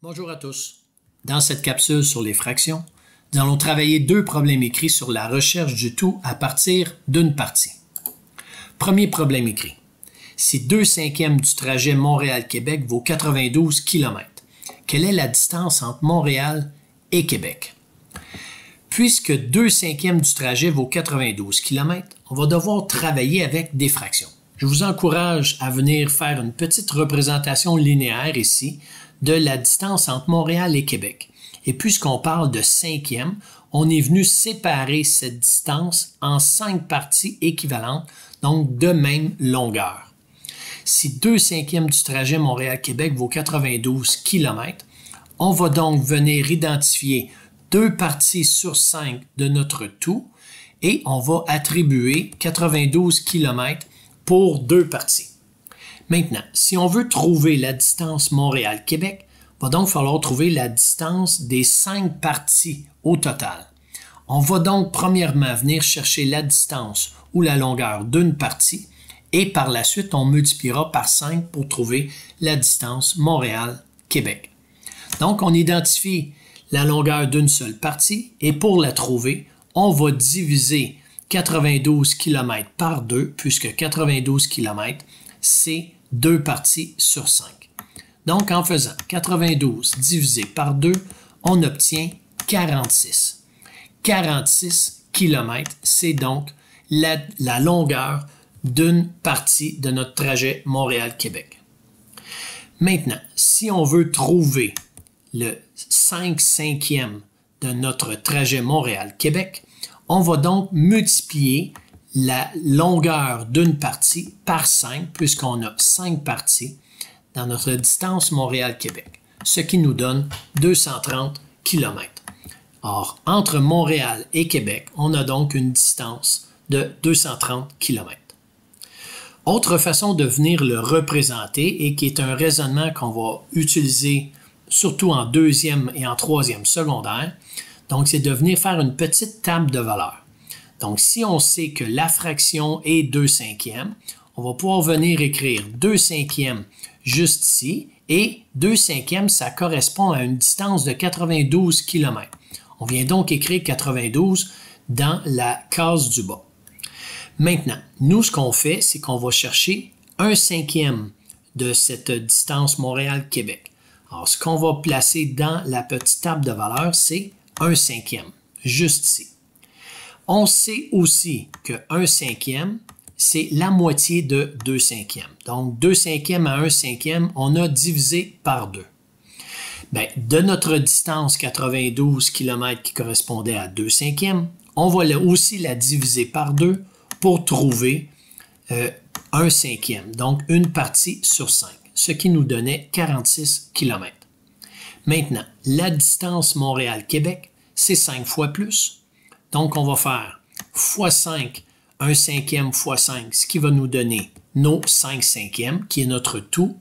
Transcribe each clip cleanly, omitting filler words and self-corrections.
Bonjour à tous. Dans cette capsule sur les fractions, nous allons travailler deux problèmes écrits sur la recherche du tout à partir d'une partie. Premier problème écrit. Si 2/5 du trajet Montréal-Québec vaut 92 km, quelle est la distance entre Montréal et Québec? Puisque 2/5 du trajet vaut 92 km, on va devoir travailler avec des fractions. Je vous encourage à venir faire une petite représentation linéaire ici de la distance entre Montréal et Québec. Et puisqu'on parle de cinquième, on est venu séparer cette distance en 5 parties équivalentes, donc de même longueur. Si 2/5 du trajet Montréal-Québec vaut 92 km, on va donc venir identifier 2 parties sur 5 de notre tout et on va attribuer 92 km pour 2 parties. Maintenant, si on veut trouver la distance Montréal-Québec, il va donc falloir trouver la distance des 5 parties au total. On va donc premièrement venir chercher la distance ou la longueur d'une partie et par la suite, on multipliera par 5 pour trouver la distance Montréal-Québec. Donc, on identifie la longueur d'une seule partie et pour la trouver, on va diviser 92 km par 2 puisque 92 km, c'est 2 parties sur 5. Donc, en faisant 92 divisé par 2, on obtient 46. 46 km, c'est donc la longueur d'une partie de notre trajet Montréal-Québec. Maintenant, si on veut trouver le 5/5 de notre trajet Montréal-Québec, on va donc multiplier la longueur d'une partie par 5, puisqu'on a 5 parties dans notre distance Montréal-Québec, ce qui nous donne 230 km. Or, entre Montréal et Québec, on a donc une distance de 230 km. Autre façon de venir le représenter et qui est un raisonnement qu'on va utiliser surtout en deuxième et en troisième secondaire, donc c'est de venir faire une petite table de valeurs. Donc, si on sait que la fraction est 2/5, on va pouvoir venir écrire 2/5 juste ici et 2/5, ça correspond à une distance de 92 km. On vient donc écrire 92 dans la case du bas. Maintenant, nous, ce qu'on fait, c'est qu'on va chercher 1/5 de cette distance Montréal-Québec. Alors, ce qu'on va placer dans la petite table de valeurs, c'est 1/5, juste ici. On sait aussi que 1/5, c'est la moitié de 2/5. Donc, 2/5 à 1/5, on a divisé par 2. Bien, de notre distance 92 km qui correspondait à 2/5, on va aussi la diviser par 2 pour trouver 1/5, donc une partie sur 5, ce qui nous donnait 46 km. Maintenant, la distance Montréal-Québec, c'est 5 fois plus. Donc, on va faire fois 5, 1/5 fois 5, ce qui va nous donner nos 5/5, qui est notre tout.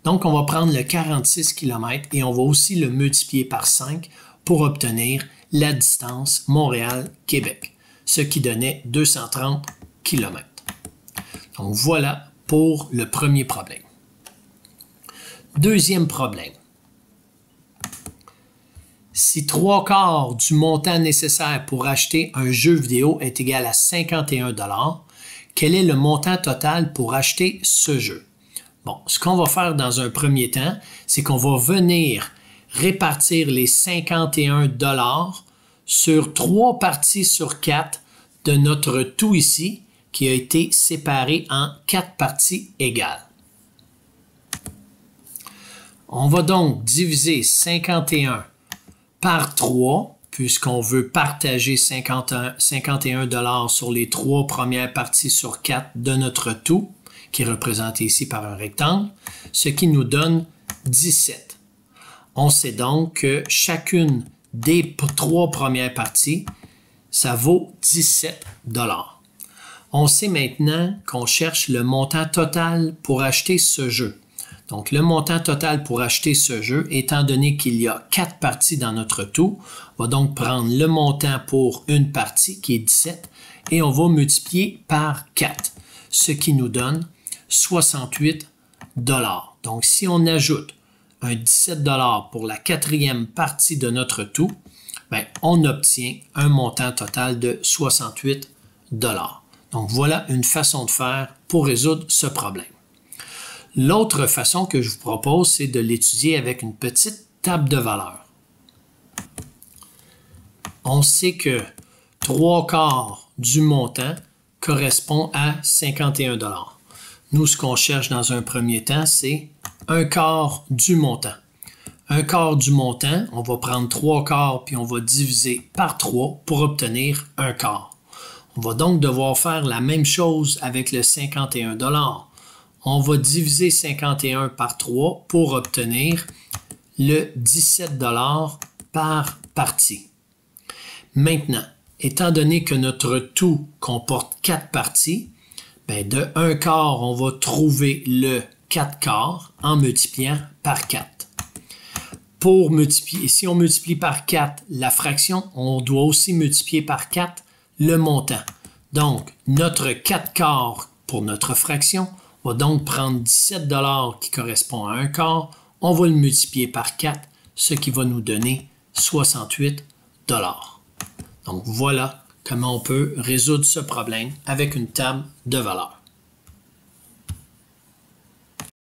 Donc, on va prendre le 46 km et on va aussi le multiplier par 5 pour obtenir la distance Montréal-Québec, ce qui donnait 230 km. Donc, voilà pour le premier problème. Deuxième problème. Si 3/4 du montant nécessaire pour acheter un jeu vidéo est égal à 51 $, quel est le montant total pour acheter ce jeu? Bon, ce qu'on va faire dans un premier temps, c'est qu'on va venir répartir les 51 $ sur 3 parties sur 4 de notre tout ici, qui a été séparé en 4 parties égales. On va donc diviser 51 par 3, puisqu'on veut partager 51 $ sur les 3 premières parties sur 4 de notre tout, qui est représenté ici par un rectangle, ce qui nous donne 17. On sait donc que chacune des 3 premières parties, ça vaut 17 $. On sait maintenant qu'on cherche le montant total pour acheter ce jeu. Donc, le montant total pour acheter ce jeu, étant donné qu'il y a 4 parties dans notre tout, on va donc prendre le montant pour une partie, qui est 17, et on va multiplier par 4, ce qui nous donne 68 $. Donc, si on ajoute un 17 $ pour la quatrième partie de notre tout, bien, on obtient un montant total de 68 $. Donc, voilà une façon de faire pour résoudre ce problème. L'autre façon que je vous propose, c'est de l'étudier avec une petite table de valeurs. On sait que 3/4 du montant correspond à 51 $. Nous, ce qu'on cherche dans un premier temps, c'est 1/4 du montant. 1/4 du montant, on va prendre 3/4 puis on va diviser par 3 pour obtenir 1/4. On va donc devoir faire la même chose avec le 51 $. On va diviser 51 par 3 pour obtenir le 17 $ par partie. Maintenant, étant donné que notre tout comporte 4 parties, bien de 1/4, on va trouver le 4/4 en multipliant par 4. Pour multiplier, si on multiplie par 4 la fraction, on doit aussi multiplier par 4 le montant. Donc, notre 4/4 pour notre fraction va donc prendre 17 $ qui correspond à 1/4. On va le multiplier par 4, ce qui va nous donner 68 $. Donc, voilà comment on peut résoudre ce problème avec une table de valeurs.